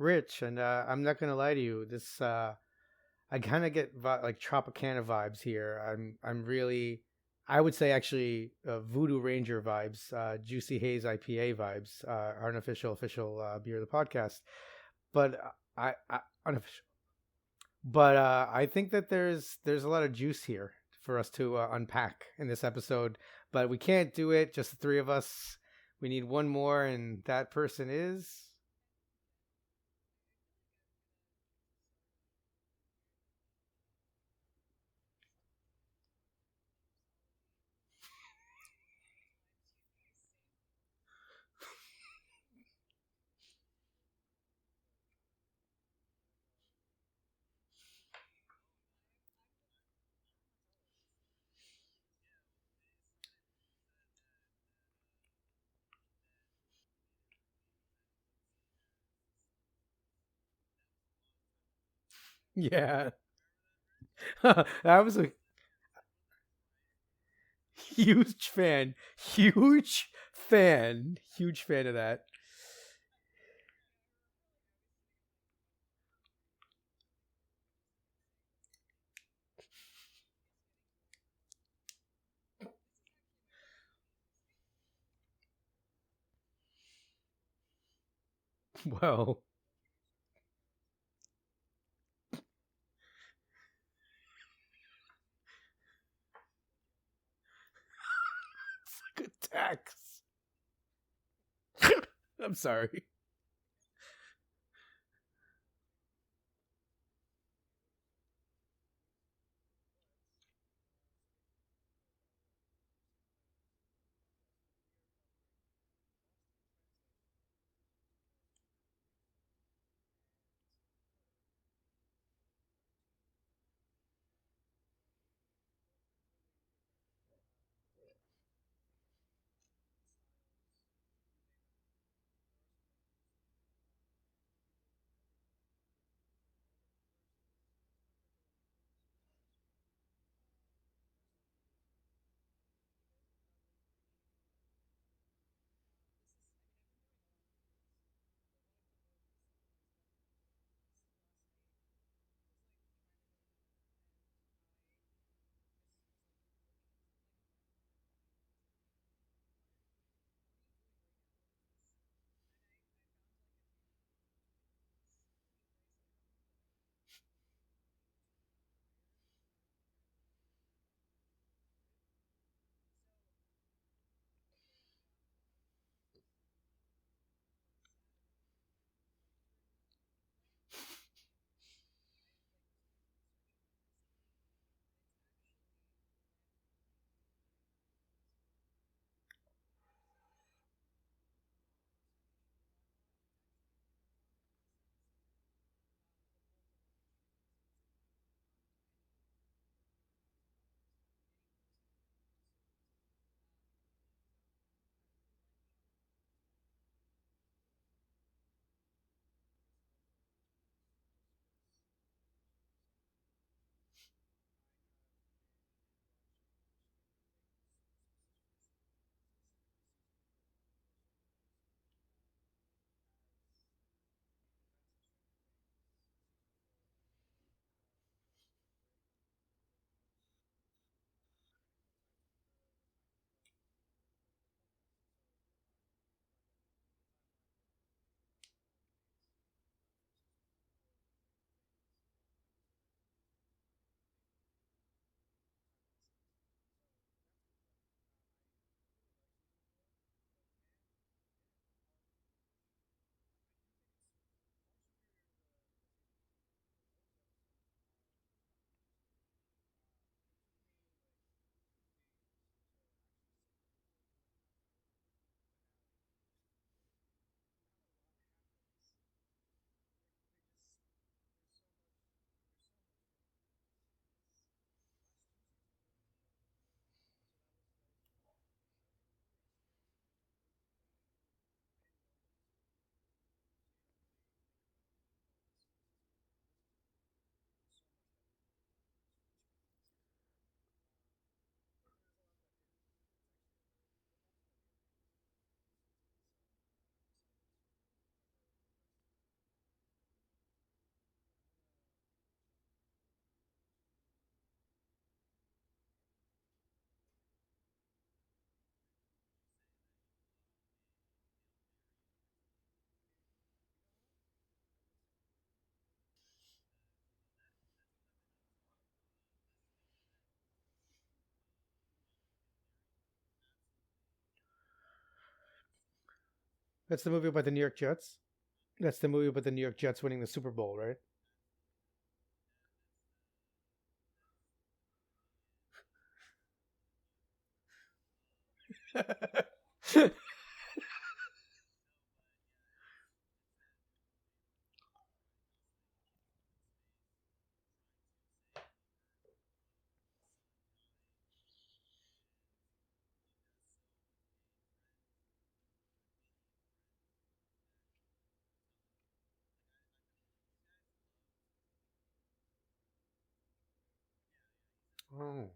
Rich, and I'm not gonna lie to you. This I kind of get like Tropicana vibes here. I'm really, I would say actually Voodoo Ranger vibes, Juicy Haze IPA vibes, unofficial official beer of the podcast. But I unofficial. But I think that there's a lot of juice here for us to unpack in this episode. But we can't do it just the three of us. We need one more, and that person is. Yeah, that was a huge fan, huge fan of that. Well, good tax. I'm sorry. That's the movie about the New York Jets. That's the movie about the New York Jets winning the Super Bowl, right? Oh,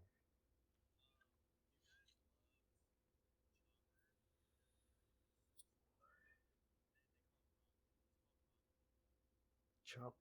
chop.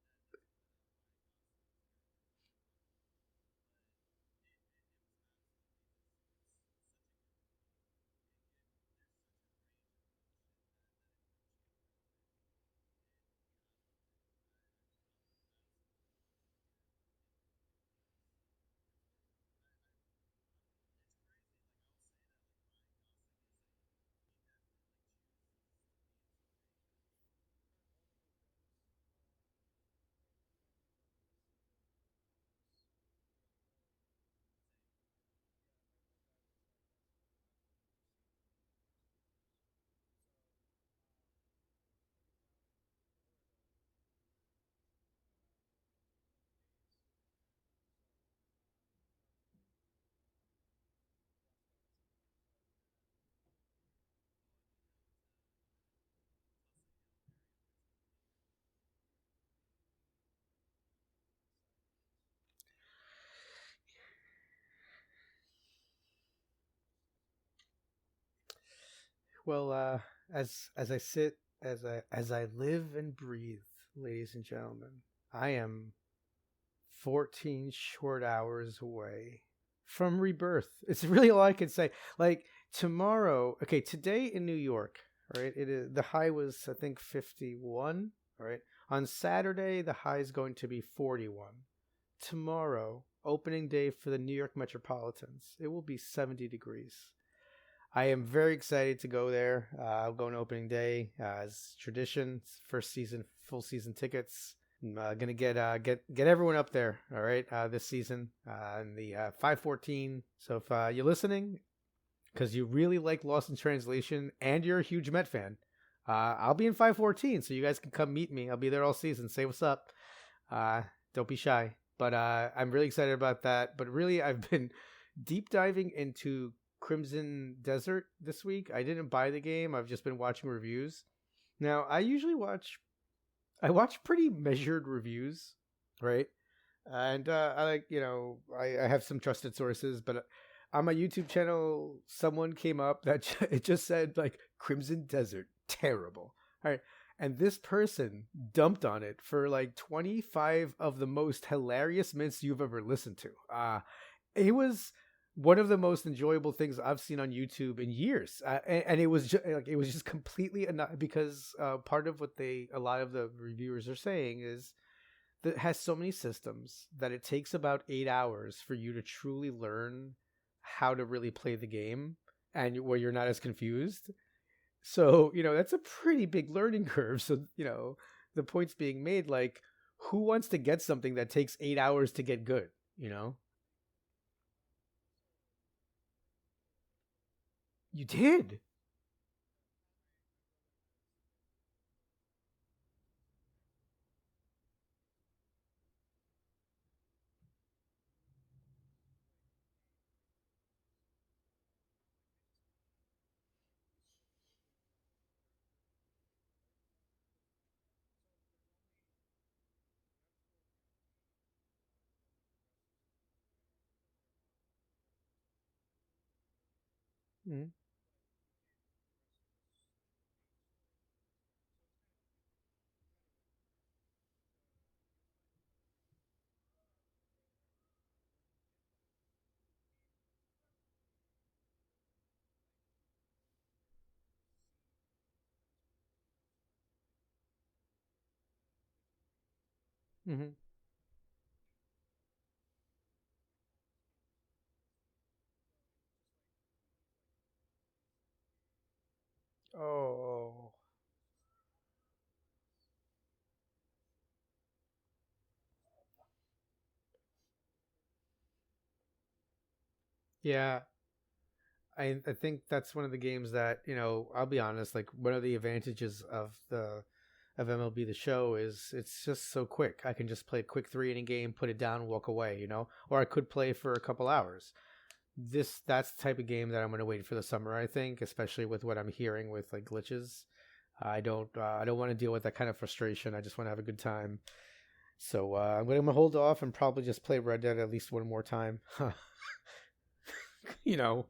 Well, as I sit, as I live and breathe, ladies and gentlemen, I am 14 short hours away from rebirth. It's really all I can say. Like tomorrow, okay, today in New York, right? It is the high was I think 51, right? On Saturday, the high is going to be 41. Tomorrow, opening day for the New York Metropolitans, it will be 70 degrees. I am very excited to go there. I'll go on opening day as tradition. First season, full season tickets. I'm gonna get everyone up there. All right, this season in the 514. So if you're listening, because you really like Lost in Translation and you're a huge Met fan, I'll be in 514, so you guys can come meet me. I'll be there all season. Say what's up. Don't be shy. But I'm really excited about that. But really, I've been deep diving into Crimson Desert this week. I didn't buy the game. I've just been watching reviews. Now, I watch pretty measured reviews, right? And I like, I have some trusted sources, but on my YouTube channel, someone came up that it just said like Crimson Desert, terrible. All right. And this person dumped on it for like 25 of the most hilarious minutes you've ever listened to. It was one of the most enjoyable things I've seen on YouTube in years, and it was just completely because part of what a lot of the reviewers are saying is that it has so many systems that it takes about 8 hours for you to truly learn how to really play the game and where you're not as confused. So that's a pretty big learning curve. So the point's being made like, who wants to get something that takes 8 hours to get good? You know, you did. Mm-hmm. Mm-hmm. Oh. Yeah, I think that's one of the games that, I'll be honest, like one of the advantages of MLB the Show is it's just so quick. I can just play a quick 3 inning game, put it down, walk away. Or I could play for a couple hours. That's the type of game that I'm going to wait for the summer, I think, especially with what I'm hearing with like glitches. I don't want to deal with that kind of frustration. I just want to have a good time. So I'm going to hold off and probably just play Red Dead at least one more time.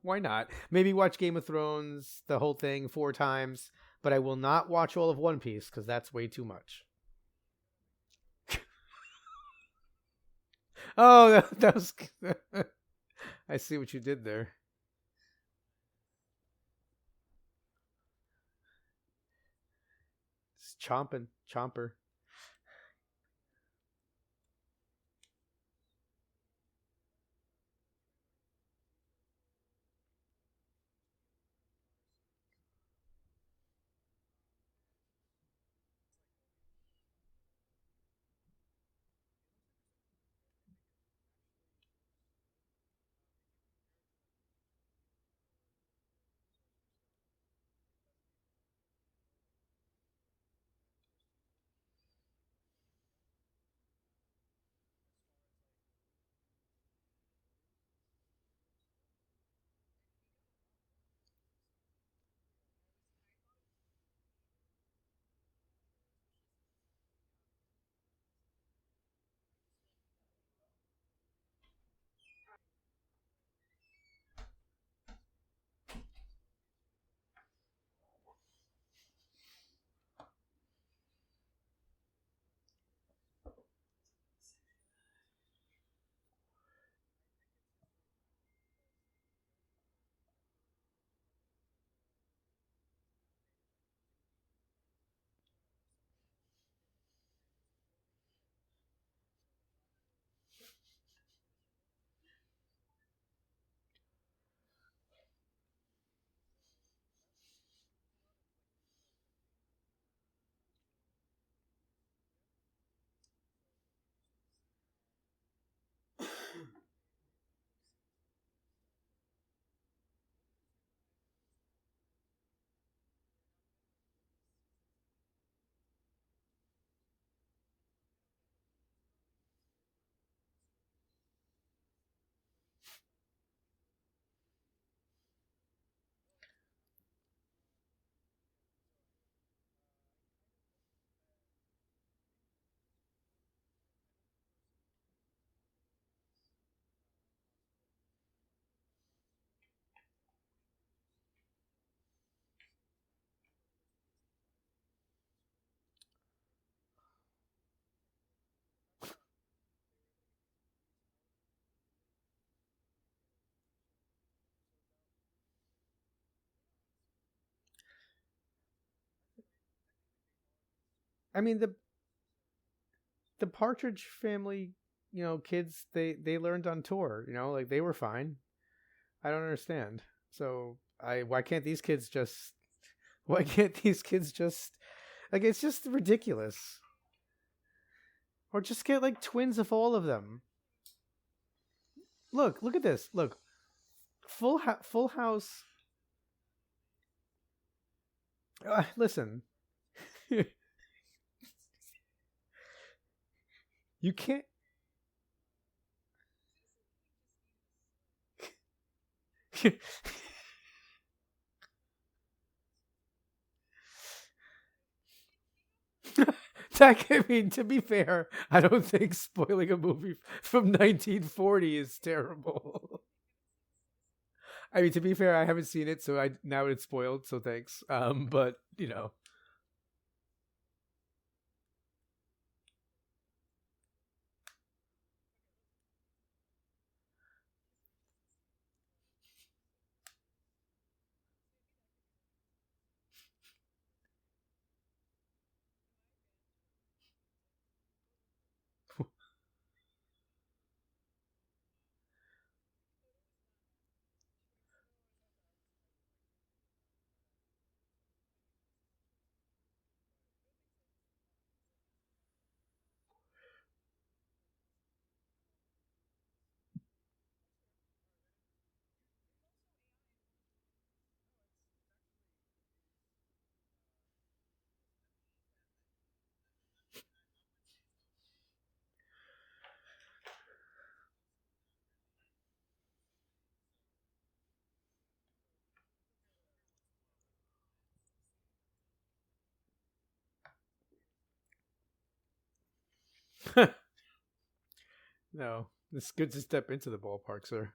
Why not? Maybe watch Game of Thrones, the whole thing 4 times, but I will not watch all of One Piece because that's way too much. Oh, that was. I see what you did there. It's chomping, chomper. I mean the Partridge Family, kids they learned on tour. Like they were fine. I don't understand. So I why can't these kids just why can't these kids just like it's just ridiculous. Or just get like twins of all of them. Look at this. Look, Full House. Listen, you can't. I mean, to be fair, I don't think spoiling a movie from 1940 is terrible. I mean, to be fair, I haven't seen it, so I now it's spoiled. So thanks. But No, it's good to step into the ballpark, sir.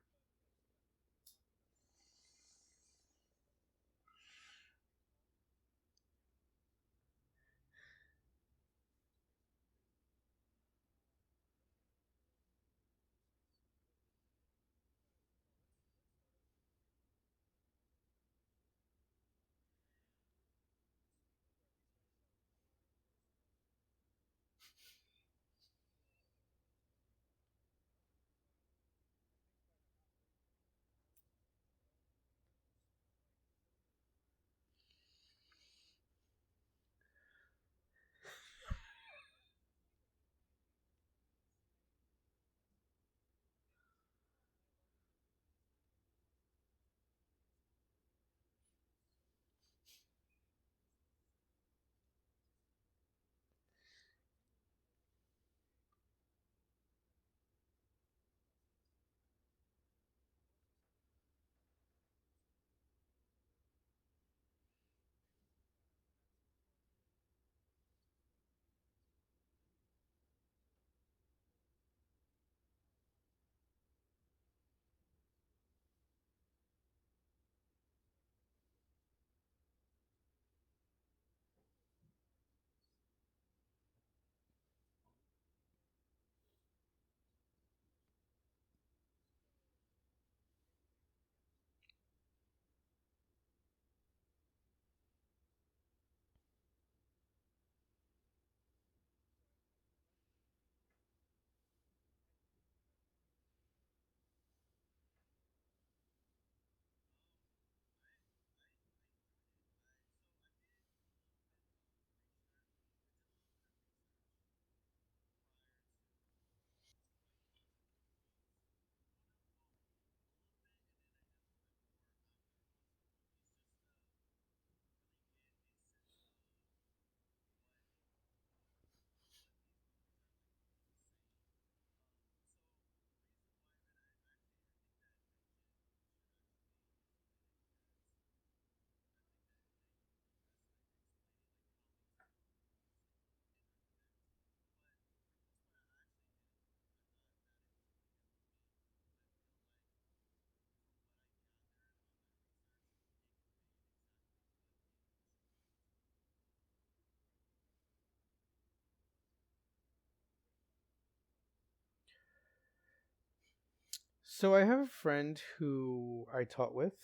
So I have a friend who I taught with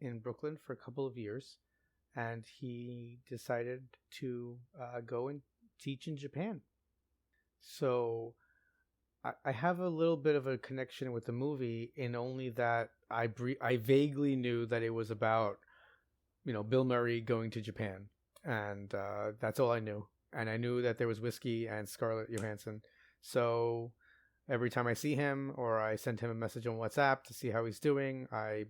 in Brooklyn for a couple of years, and he decided to go and teach in Japan. So I have a little bit of a connection with the movie in only that I vaguely knew that it was about Bill Murray going to Japan, and that's all I knew. And I knew that there was whiskey and Scarlett Johansson. So every time I see him or I send him a message on WhatsApp to see how he's doing, I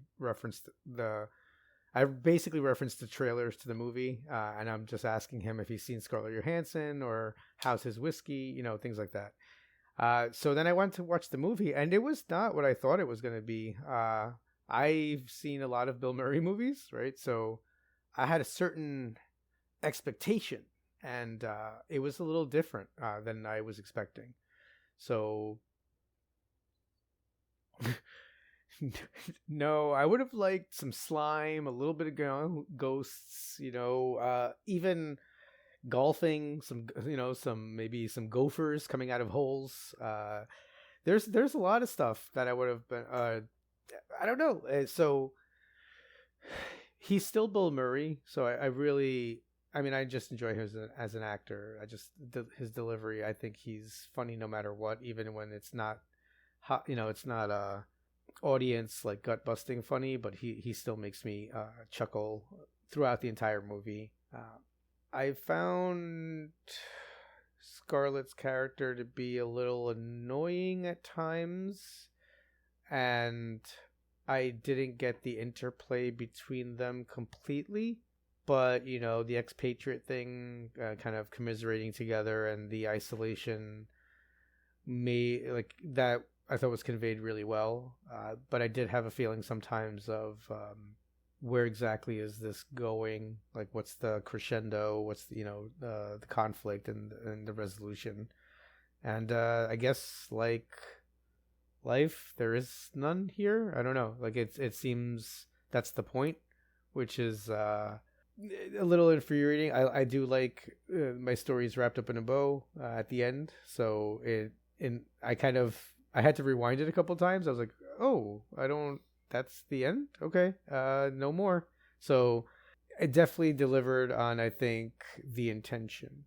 basically referenced the trailers to the movie, and I'm just asking him if he's seen Scarlett Johansson or how's his whiskey, things like that. So then I went to watch the movie, and it was not what I thought it was going to be. I've seen a lot of Bill Murray movies, right? So I had a certain expectation, and it was a little different than I was expecting. So no, I would have liked some slime, a little bit of ghosts, even golfing, some maybe some gophers coming out of holes. There's a lot of stuff that I would have been. I don't know. So he's still Bill Murray, so I really. I mean, I just enjoy him as an actor. His delivery. I think he's funny no matter what, even when it's not hot. It's not audience like gut busting funny, but he still makes me chuckle throughout the entire movie. I found Scarlett's character to be a little annoying at times, and I didn't get the interplay between them completely. But the expatriate thing, kind of commiserating together, and the isolation, may like that I thought was conveyed really well. But I did have a feeling sometimes of where exactly is this going? Like, what's the crescendo? What's the conflict and the resolution? And I guess like life, there is none here. I don't know. Like it seems that's the point, which is a little infuriating. I do like my stories wrapped up in a bow at the end, so it and I kind of I had to rewind it a couple times. I was like, oh, I don't. That's the end. Okay, no more. So it definitely delivered on I think the intention.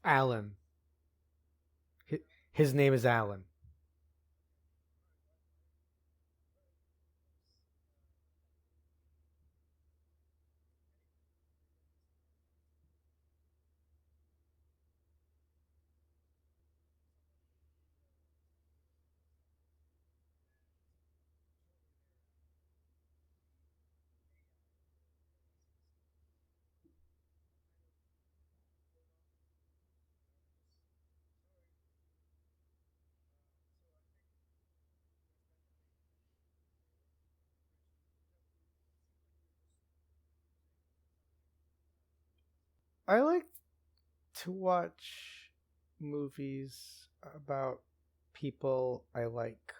Alan. His name is Alan. I like to watch movies about people I like,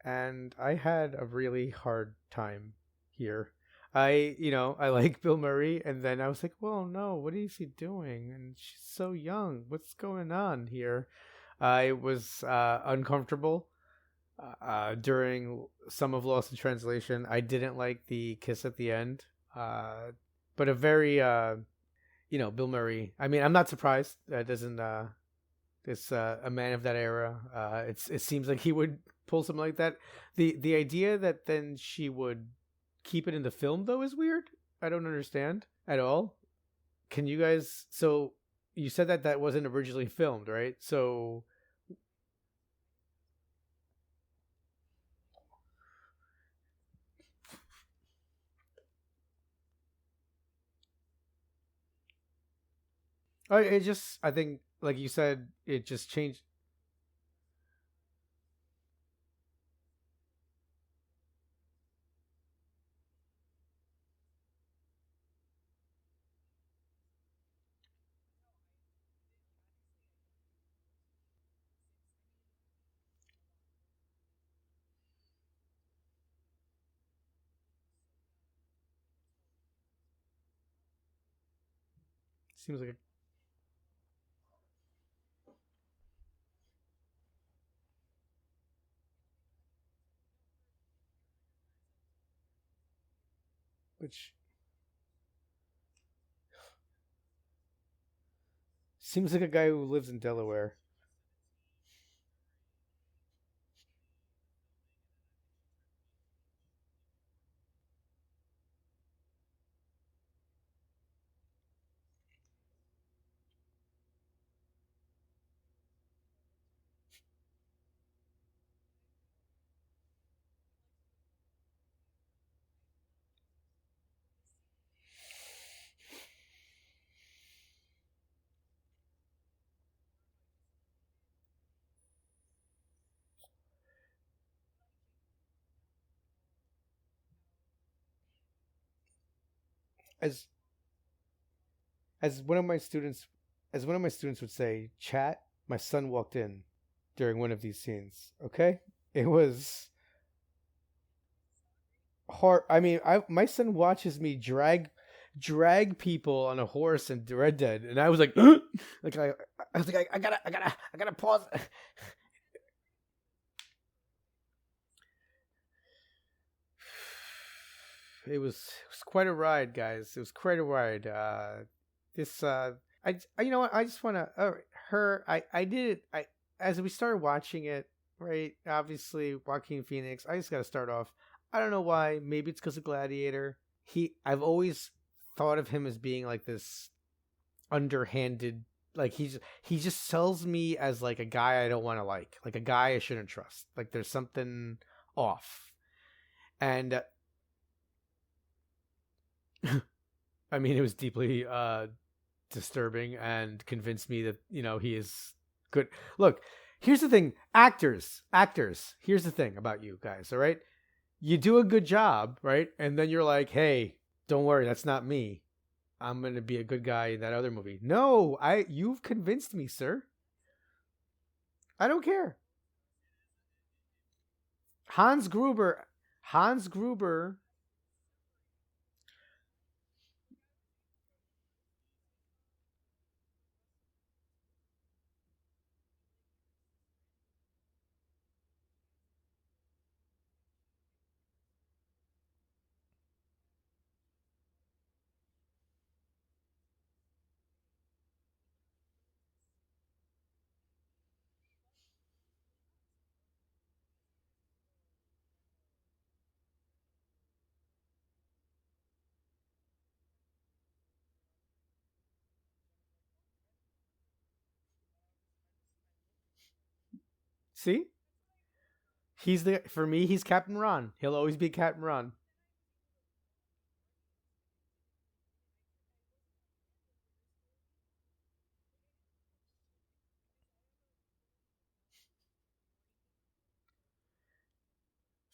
and I had a really hard time here. I like Bill Murray, and then I was like, well, no, what is he doing? And she's so young. What's going on here? I was uncomfortable during some of Lost in Translation. I didn't like the kiss at the end, but a very Bill Murray. I mean, I'm not surprised. That doesn't. It's a man of that era. It seems like he would pull something like that. The idea that then she would keep it in the film though is weird. I don't understand at all. Can you guys? So you said that that wasn't originally filmed, right? So it just. I think, like you said, it just changed. Seems like a, which seems like a guy who lives in Delaware. As as one of my students as one of my students would say, chat, my son walked in during one of these scenes. Okay? It was hard. I mean, I my son watches me drag people on a horse in Red Dead, and I was like, like I was like, I gotta pause. It was quite a ride, guys. It was quite a ride. This you know what? I just want to her. I did it. I As we started watching it, right? Obviously, Joaquin Phoenix. I just got to start off. I don't know why. Maybe it's because of Gladiator. I've always thought of him as being like this underhanded. Like he just sells me as like a guy I don't want to like a guy I shouldn't trust. Like there's something off. And I mean, it was deeply disturbing and convinced me that he is good. Look, here's the thing, actors. Here's the thing about you guys. All right, you do a good job, right? And then you're like, hey, don't worry, that's not me. I'm gonna be a good guy in that other movie. No, you've convinced me, sir. I don't care. Hans Gruber. Hans Gruber. See, he's the for me. He's Captain Ron. He'll always be Captain Ron.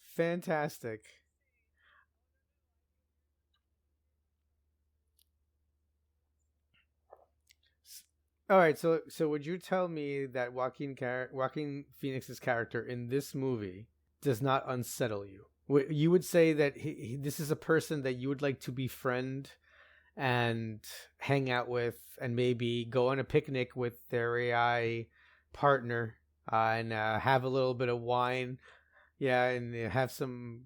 Fantastic. All right, so would you tell me that Joaquin Phoenix's character in this movie does not unsettle you? You would say that this is a person that you would like to befriend and hang out with, and maybe go on a picnic with their AI partner, and have a little bit of wine, yeah, and have some.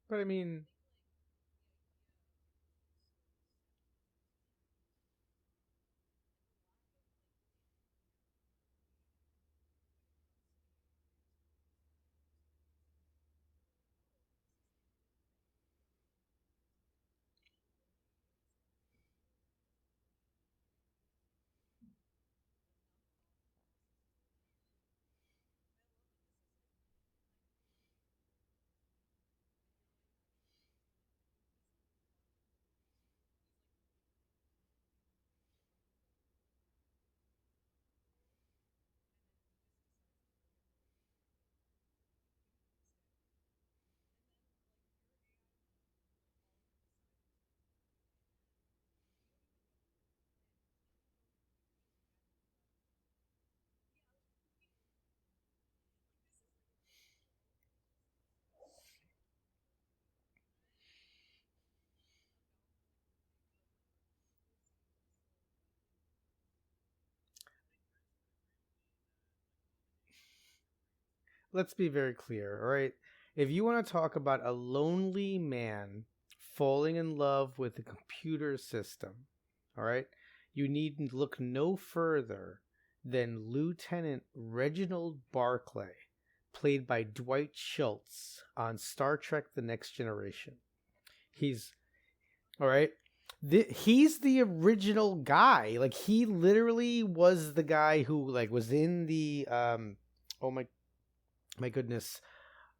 But I mean, let's be very clear, all right? If you want to talk about a lonely man falling in love with a computer system, all right, you need look no further than Lieutenant Reginald Barclay, played by Dwight Schultz on Star Trek The Next Generation. He's all right. He's the original guy. Like he literally was the guy who like was in the oh my goodness.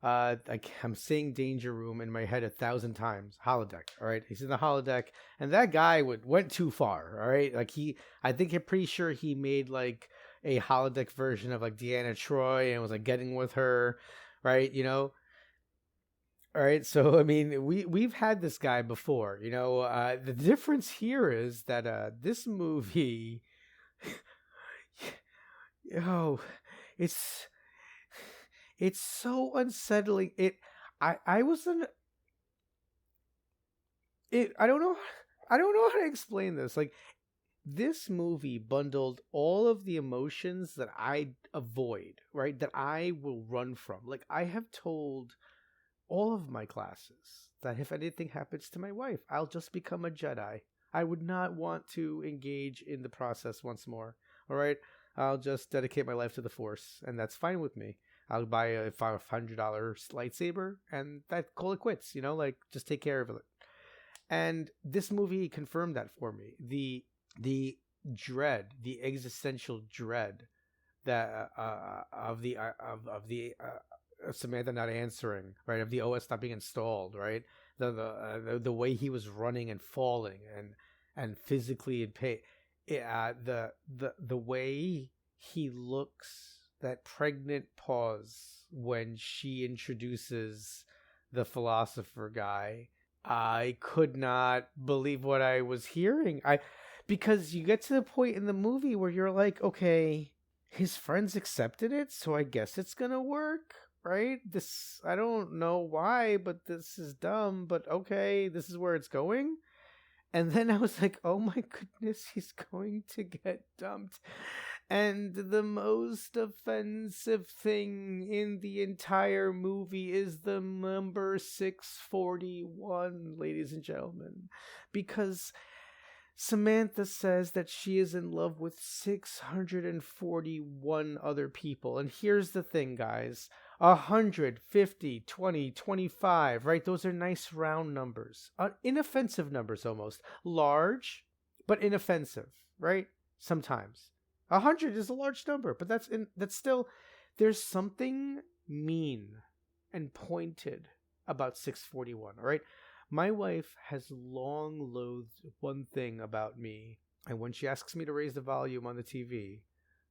I'm saying Danger Room in my head 1,000 times. Holodeck, all right. He's in the holodeck, and that guy went too far, all right. Like I think I'm pretty sure he made like a holodeck version of like Deanna Troy and was like getting with her, right? You know, all right. So I mean, we've had this guy before. You know, the difference here is that this movie, oh, it's it's so unsettling. I was in it. I don't know how to explain this. Like this movie bundled all of the emotions that I avoid, right? That I will run from. Like I have told all of my classes that if anything happens to my wife, I'll just become a Jedi. I would not want to engage in the process once more. All right, I'll just dedicate my life to the Force, and that's fine with me. I'll buy a $500 lightsaber, and that call it quits. You know, like just take care of it. And this movie confirmed that for me. The dread, the existential dread that of the Samantha not answering, right? Of the OS not being installed, right? The way he was running and falling and physically in pain. The way he looks, that pregnant pause when she introduces the philosopher guy. I could not believe what I was hearing. I Because you get to the point in the movie where you're like, okay, his friends accepted it, so I guess it's gonna work, right? This I don't know why, but this is dumb, but okay, this is where it's going. And then I was like, oh my goodness, he's going to get dumped. And the most offensive thing in the entire movie is the number 641, ladies and gentlemen. Because Samantha says that she is in love with 641 other people. And here's the thing, guys: 150, 20, 25, right? Those are nice round numbers. Inoffensive numbers almost. Large, but inoffensive, right? Sometimes. 100 is a large number, but that's still, there's something mean and pointed about 641, all right? My wife has long loathed one thing about me, and when she asks me to raise the volume on the TV,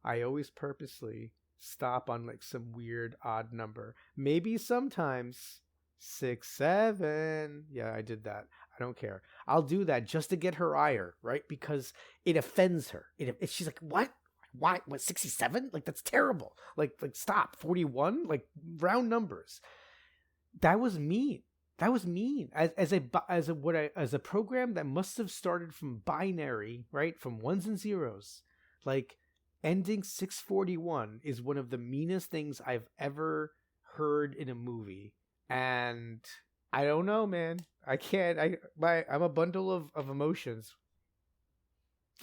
I always purposely stop on like some weird odd number. Maybe sometimes 6, 7. Yeah, I did that. I don't care. I'll do that just to get her ire, right? Because it offends her. She's like, what? Why? What? 67? Like that's terrible. Like stop. 41? Like round numbers. That was mean. That was mean. As a program that must have started from binary, right? From ones and zeros. Like ending 641 is one of the meanest things I've ever heard in a movie. And I don't know, man. I can't. I'm a bundle of emotions.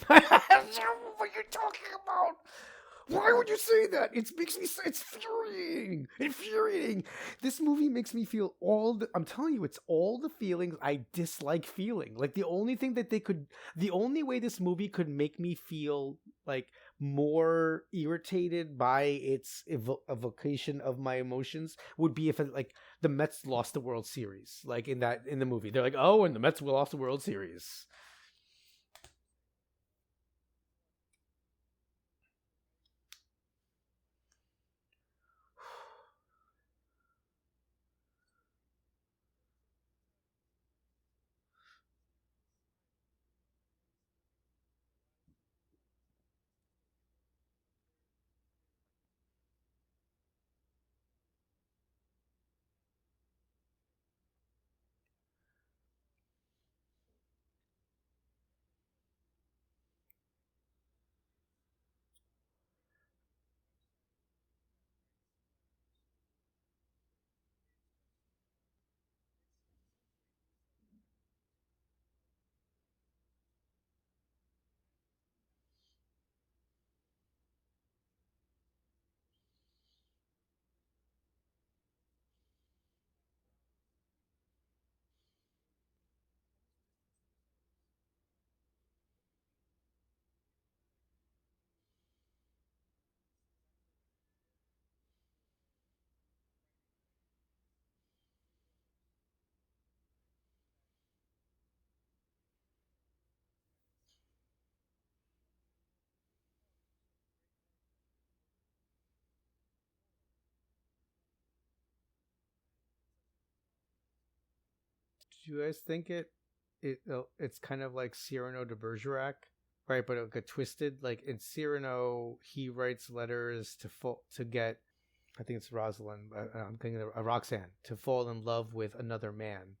I don't know what you're talking about. Why would you say that? It makes me. It's infuriating. Infuriating. This movie makes me feel I'm telling you, it's all the feelings I dislike feeling. Like the only way this movie could make me feel like more irritated by its evocation of my emotions would be if like the Mets lost the World Series. Like in the movie, they're like, oh, and the Mets will lost the World Series. Do you guys think it's kind of like Cyrano de Bergerac, right? But it got twisted. Like in Cyrano, he writes letters to get, I think it's Rosalind. I'm thinking of Roxanne, to fall in love with another man,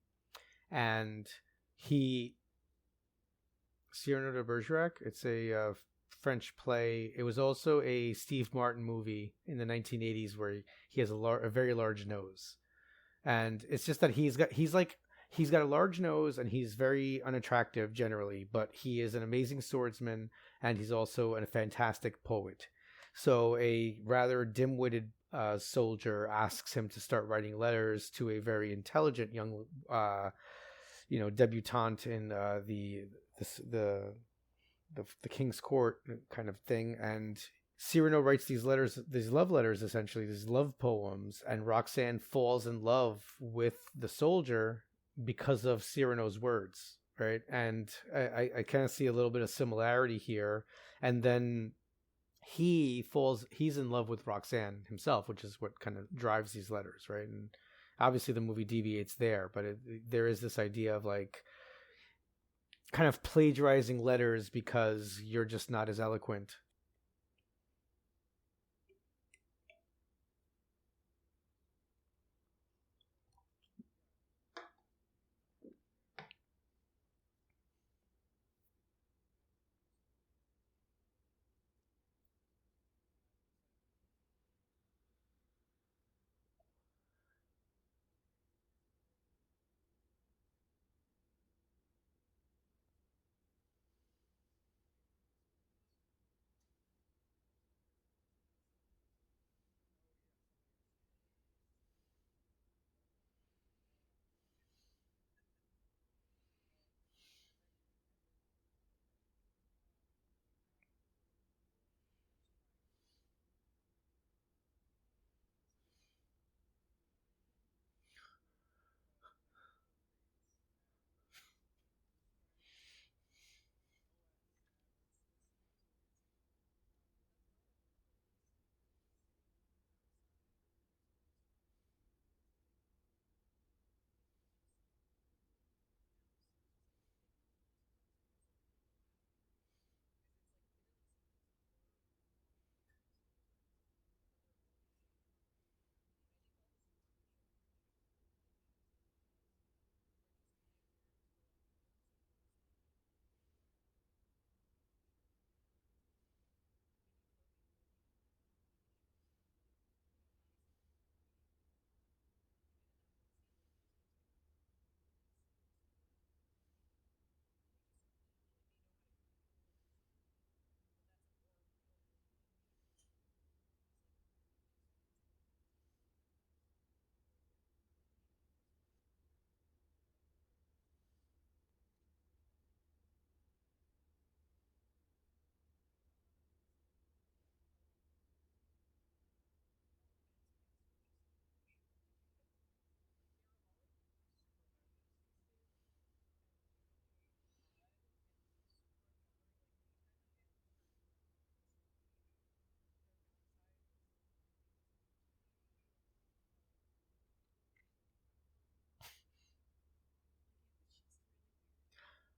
and he Cyrano de Bergerac. It's a French play. It was also a Steve Martin movie in the 1980s where he has a very large nose, and it's just that he's got a large nose and he's very unattractive generally, but he is an amazing swordsman and he's also a fantastic poet. So a rather dim-witted soldier asks him to start writing letters to a very intelligent young, debutante in the king's court kind of thing, and Cyrano writes these letters, these love letters, essentially these love poems, and Roxanne falls in love with the soldier because of Cyrano's words, right? And I kind of see a little bit of similarity here. And then he's in love with Roxanne himself, which is what kind of drives these letters, right? And obviously the movie deviates there, but there is this idea of like kind of plagiarizing letters because you're just not as eloquent.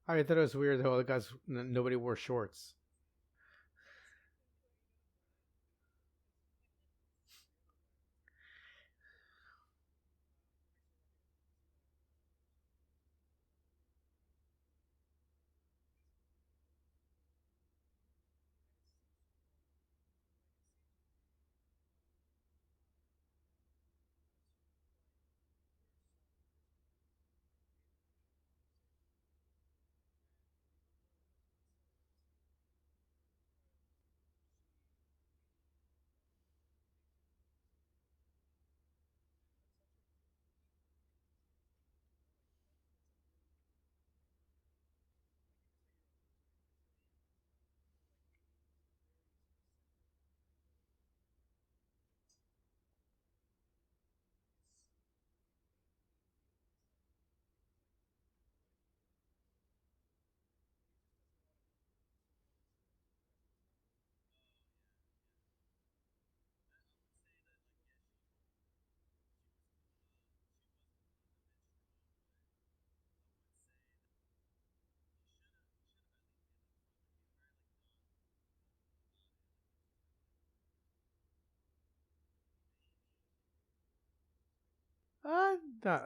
I thought it was weird though. The guys, nobody wore shorts.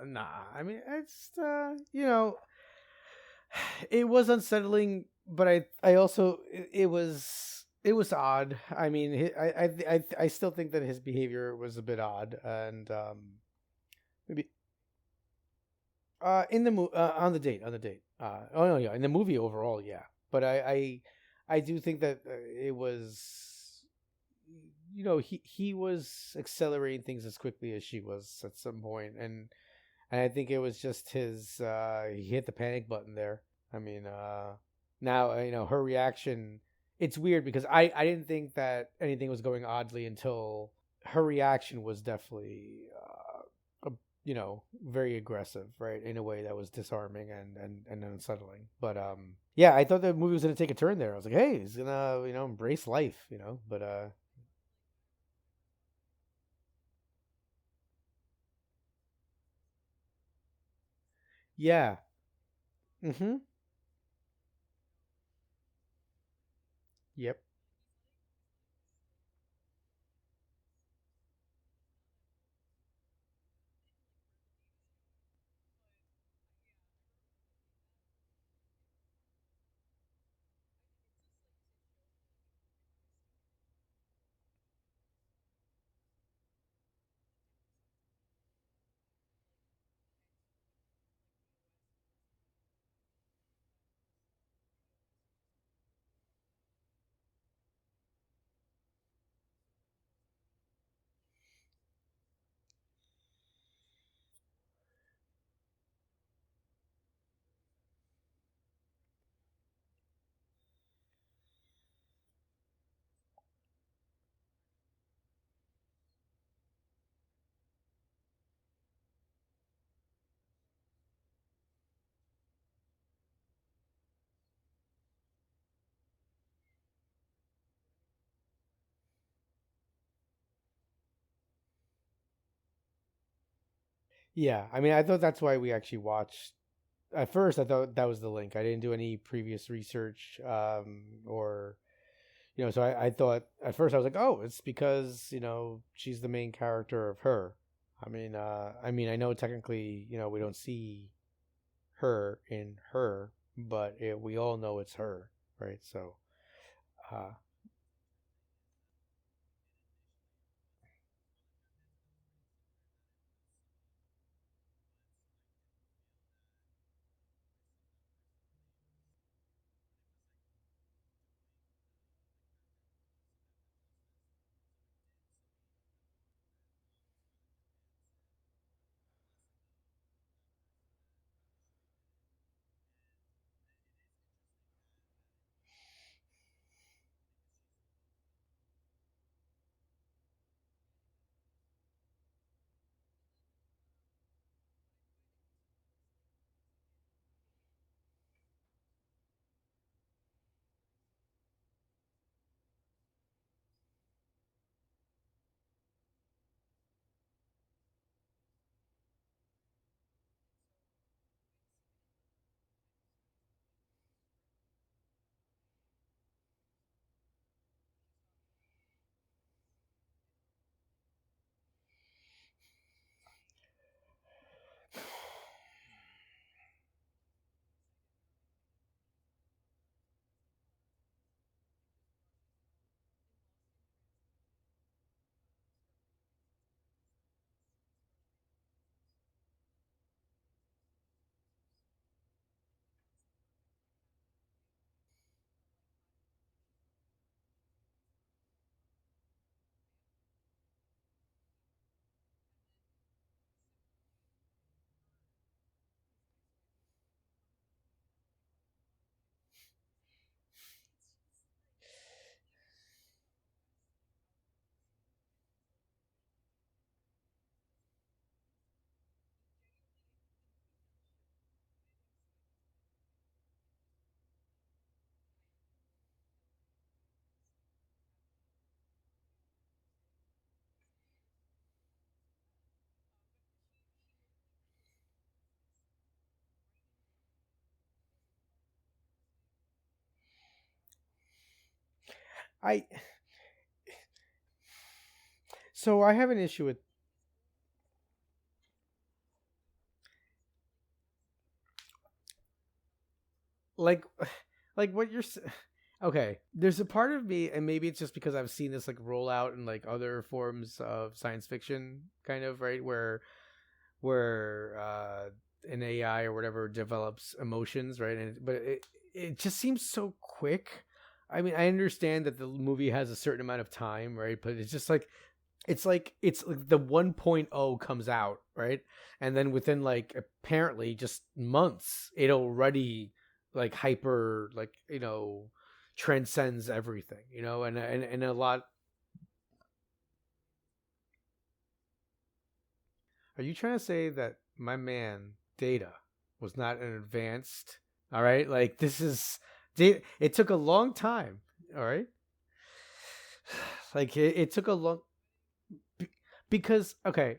nah. I mean, it's it was unsettling, but I also it was odd. I mean, I still think that his behavior was a bit odd, and maybe in the on the date, oh no, yeah, in the movie overall, yeah. But I do think that it was, he was accelerating things as quickly as she was at some point, and I think it was just his he hit the panic button there. I mean, now her reaction. It's weird because I didn't think that anything was going oddly until her reaction was definitely very aggressive, right, in a way that was disarming and unsettling. But yeah, I thought the movie was gonna take a turn there. I was like, hey, he's gonna embrace life, but yeah. Mm-hmm. Yep. Yeah, I mean, I thought that's why we actually watched. At first, I thought that was the link. I didn't do any previous research, or so I thought at first I was like, oh, it's because she's the main character of Her. I mean, I know technically, we don't see her in Her, but we all know it's her, right? So, uh, I so I have an issue with. like like what okay, there's a part of me, and maybe it's just because I've seen this like roll out in like other forms of science fiction, kind of, right, where an AI or whatever develops emotions, right? But it just seems so quick. I mean, I understand that the movie has a certain amount of time, right? But it's just like it's like the 1.0 comes out, right? And then within like apparently just months, it already like hyper like, transcends everything, and a lot. Are you trying to say that my man Data was not an advanced? All right, like this is Data. It took a long time. All right, like it took a long because okay,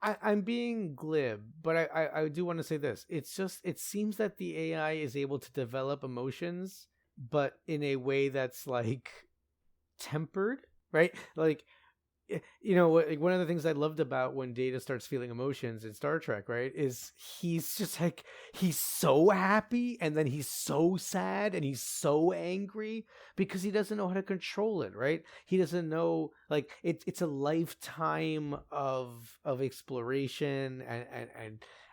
I'm being glib, but I do want to say this. It's just it seems that the AI is able to develop emotions, but in a way that's like tempered, right? Like like one of the things I loved about when Data starts feeling emotions in Star Trek, right, is he's just like he's so happy and then he's so sad and he's so angry because he doesn't know how to control it, right? He doesn't know like it's a lifetime of exploration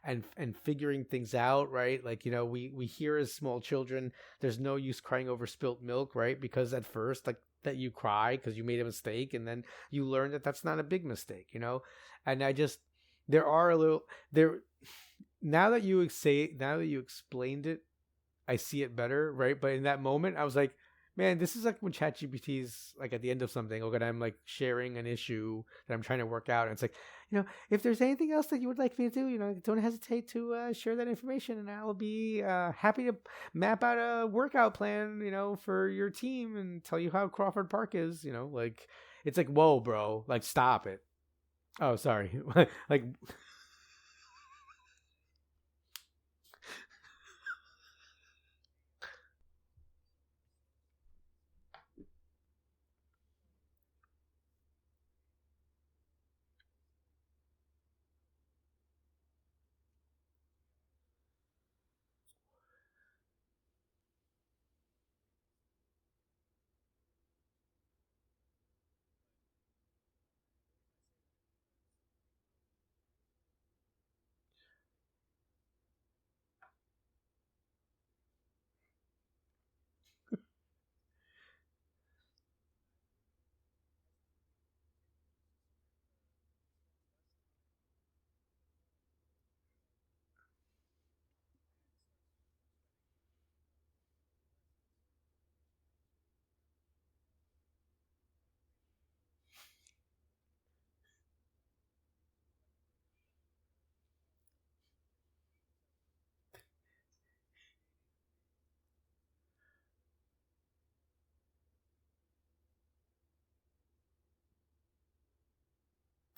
and figuring things out, right? Like we hear as small children, there's no use crying over spilt milk, right? Because at first like that you cry because you made a mistake and then you learn that that's not a big mistake, and I just there are a little there now that you explained it, I see it better, right? But in that moment I was like, man, this is like when ChatGPT's like at the end of something, okay, I'm like sharing an issue that I'm trying to work out, and it's like, if there's anything else that you would like me to do, don't hesitate to share that information, and I'll be happy to map out a workout plan, for your team and tell you how Crawford Park is, like it's like, whoa, bro, like stop it. Oh, sorry. Like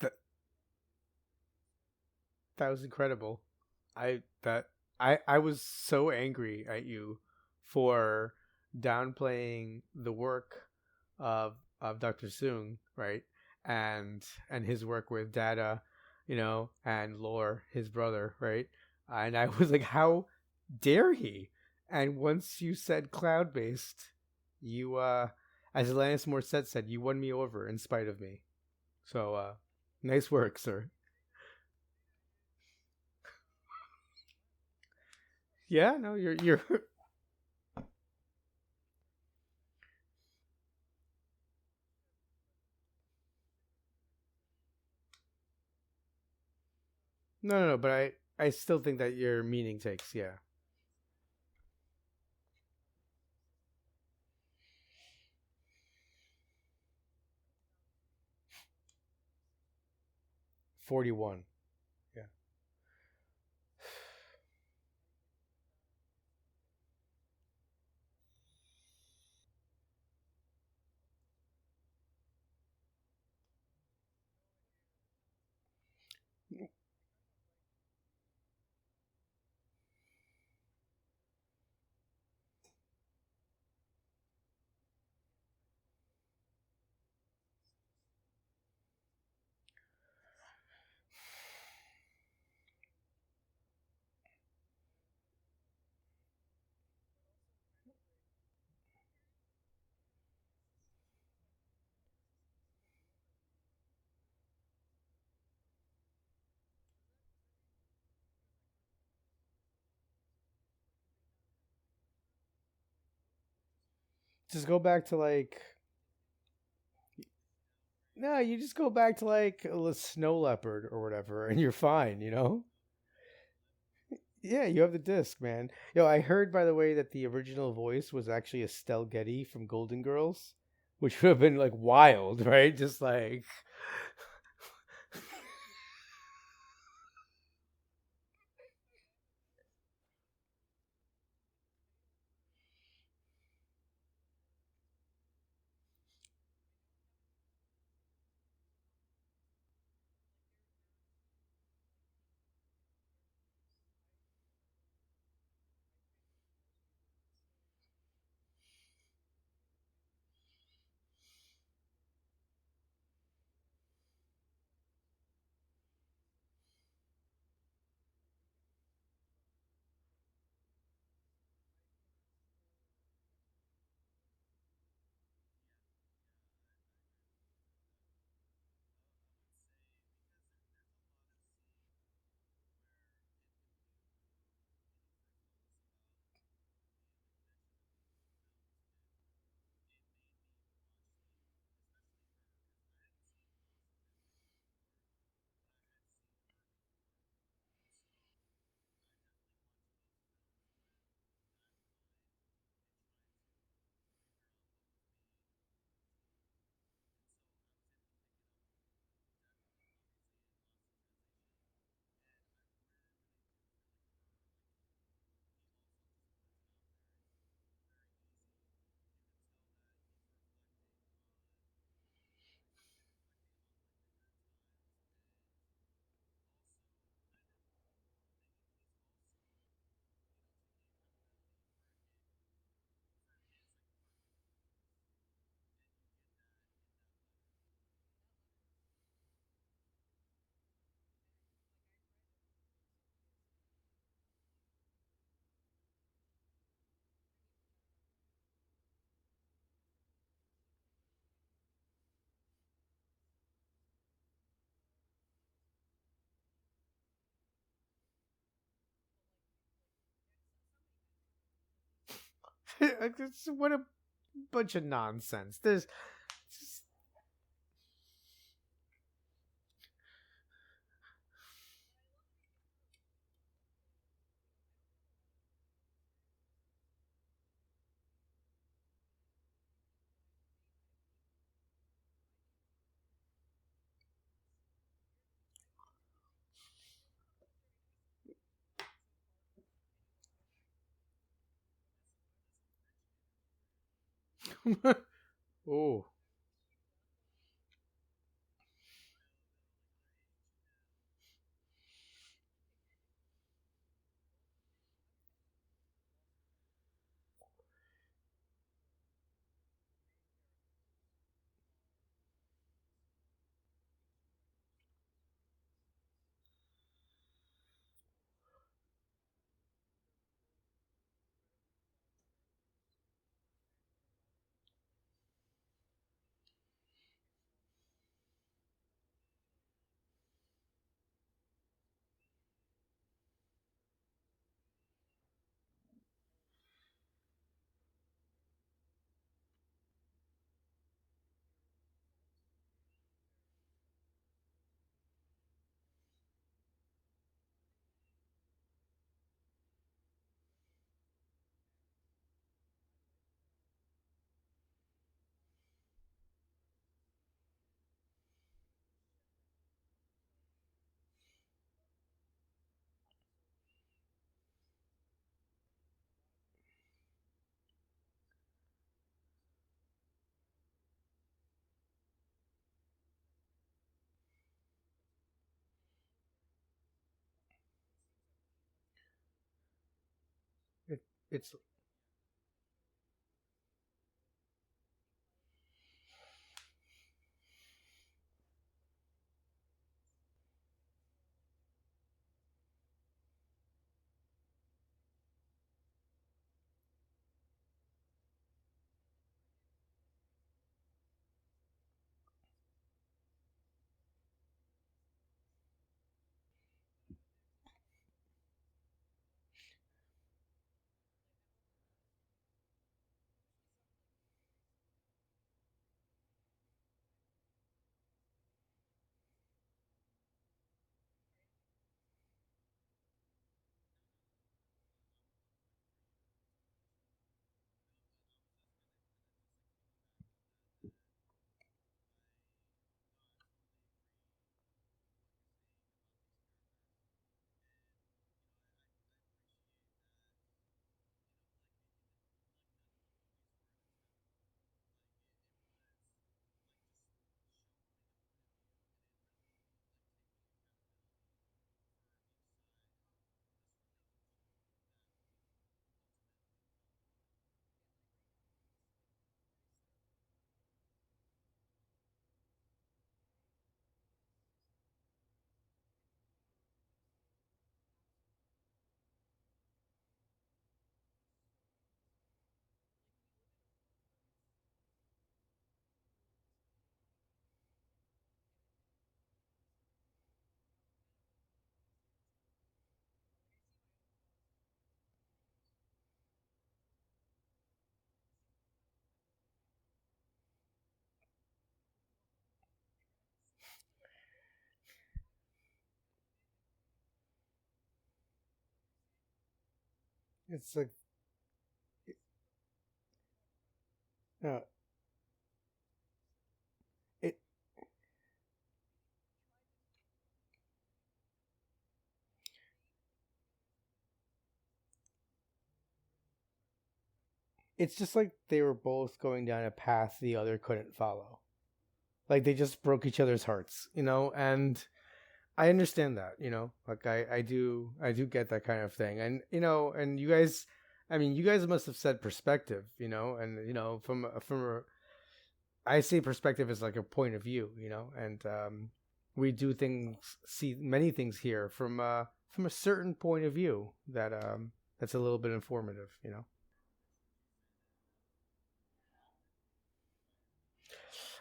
th- that was incredible. I was so angry at you for downplaying the work of Dr. Soong, right? And his work with Data, and Lore, his brother, right? And I was like, how dare he? And once you said cloud based, you as Alanis Morissette said, you won me over in spite of me. So nice work, sir. Yeah, no, you're no, but I still think that your meaning takes, yeah. 41. Yeah. just go back to like no, you just go back to like a snow leopard or whatever, and you're fine. You know. Yeah, you have the disc, man. Yo, I heard by the way that the original voice was actually Estelle Getty from Golden Girls, which would have been like wild, right? Just like what a bunch of nonsense. There's oh. It, it's It's like uh, it. It's just like they were both going down a path the other couldn't follow. Like they just broke each other's hearts, and I understand that, like I do get that kind of thing. And and you guys, I mean, you guys must have said perspective, and I say perspective is like a point of view, and we do things, see many things here from a certain point of view that's a little bit informative.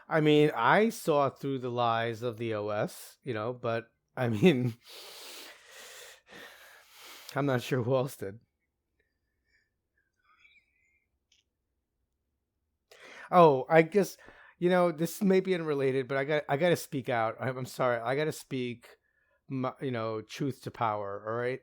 I mean, I saw through the lies of the OS, but I mean, I'm not sure who else did. Oh, I guess this may be unrelated, but I got to speak out. I'm sorry. I got to speak, truth to power. All right.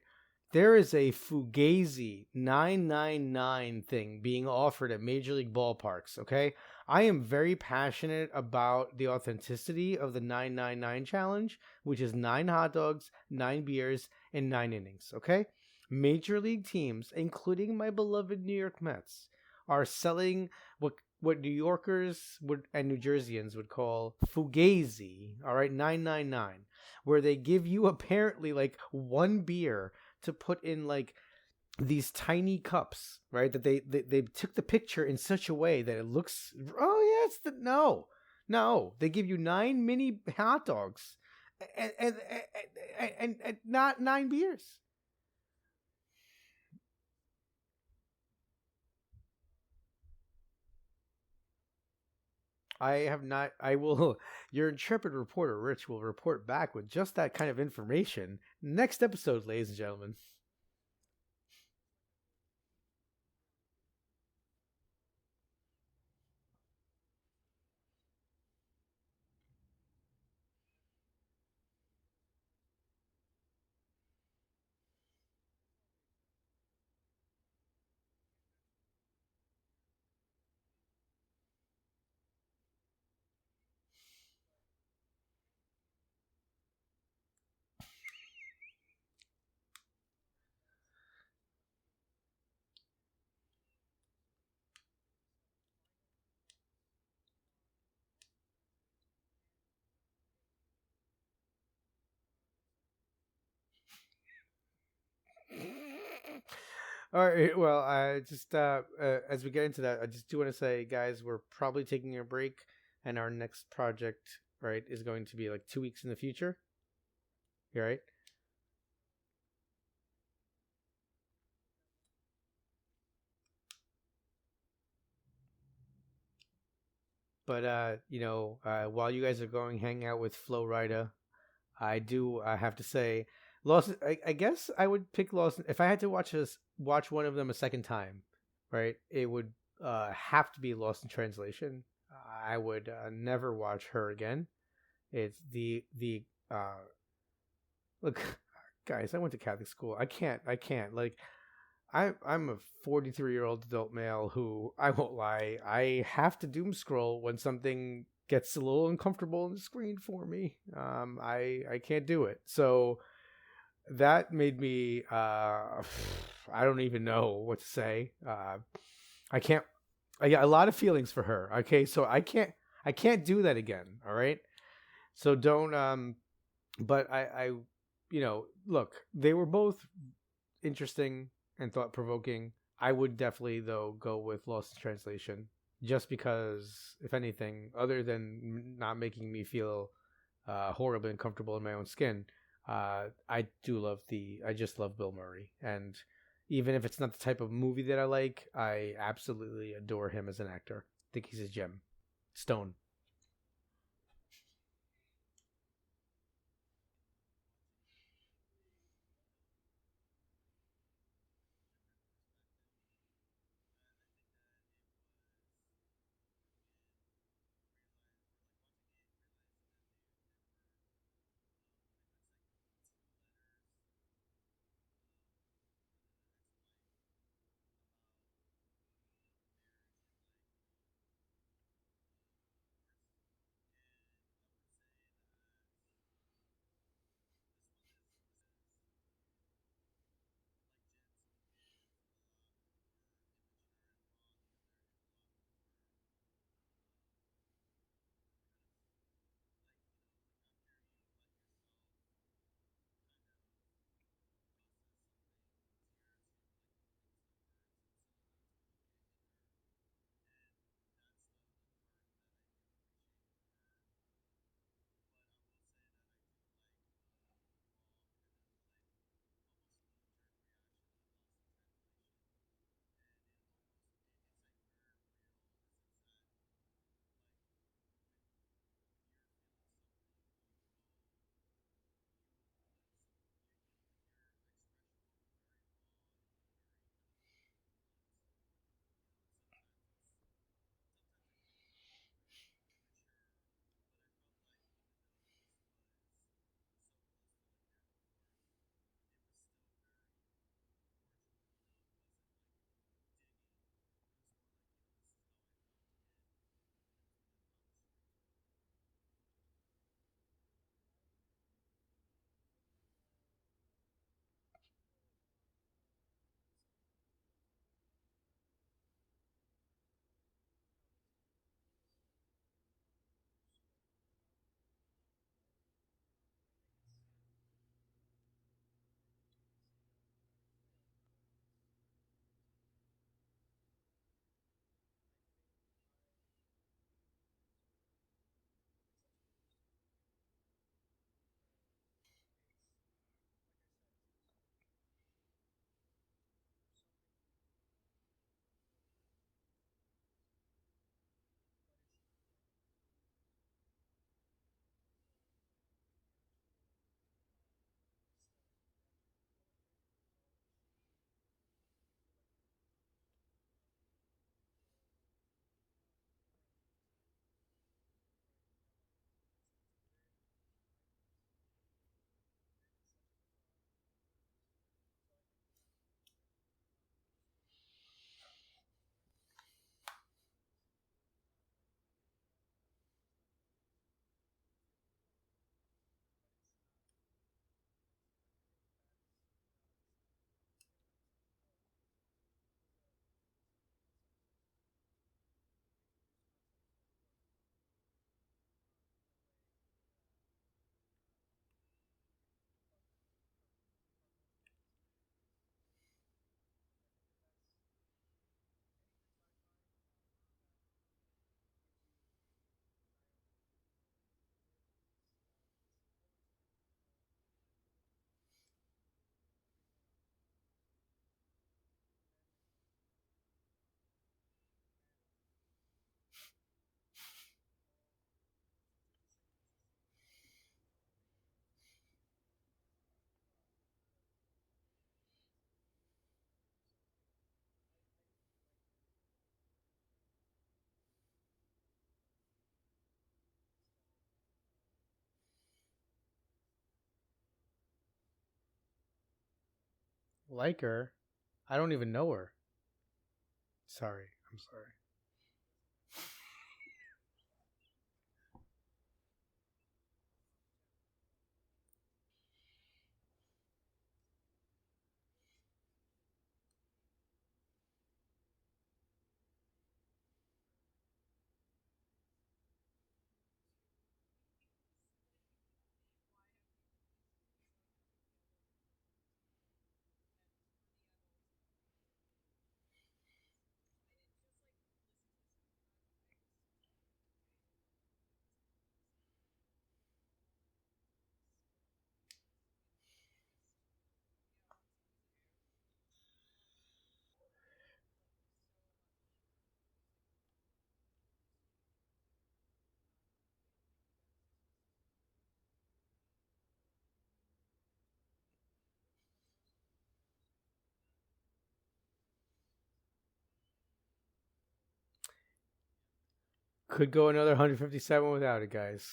There is a Fugazi 999 thing being offered at Major League ballparks. Okay. I am very passionate about the authenticity of the 999 challenge, which is 9 hot dogs, 9 beers, and 9 innings. Okay. Major League teams, including my beloved New York Mets, are selling what New Yorkers would and New Jerseyans would call fugazi, all right, 999, where they give you apparently like 1 beer to put in like these tiny cups, right? That they took the picture in such a way that it looks, oh yeah, it's the no. No, they give you 9 mini hot dogs and not 9 beers. I have not. I will. Your intrepid reporter, Rich, will report back with just that kind of information next episode, ladies and gentlemen. All right. Well, I just as we get into that, I just do want to say, guys, we're probably taking a break, and our next project, right, is going to be like 2 weeks in the future. You right? But while you guys are going hang out with Flo Rida, I have to say, Lost. I guess I would pick Lost if I had to watch one of them a second time, right? It would have to be Lost in Translation. I would never watch her again. It's the look, guys. I went to Catholic school. I can't like. I'm a 43-year-old adult male who, I won't lie, I have to doom scroll when something gets a little uncomfortable on the screen for me. I can't do it. So that made me I don't even know what to say. I can't. I got a lot of feelings for her. Okay, so I can't do that again. All right. So don't but look, they were both interesting and thought provoking. I would definitely though go with Lost in Translation, just because, if anything, other than not making me feel horribly uncomfortable in my own skin, I just love Bill Murray, and even if it's not the type of movie that I like, I absolutely adore him as an actor. I think he's a gem. Stone. Like her? I don't even know her. Sorry. I'm sorry. Could go another 157 without it, guys.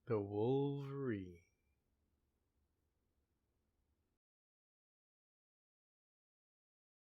The Wolverine.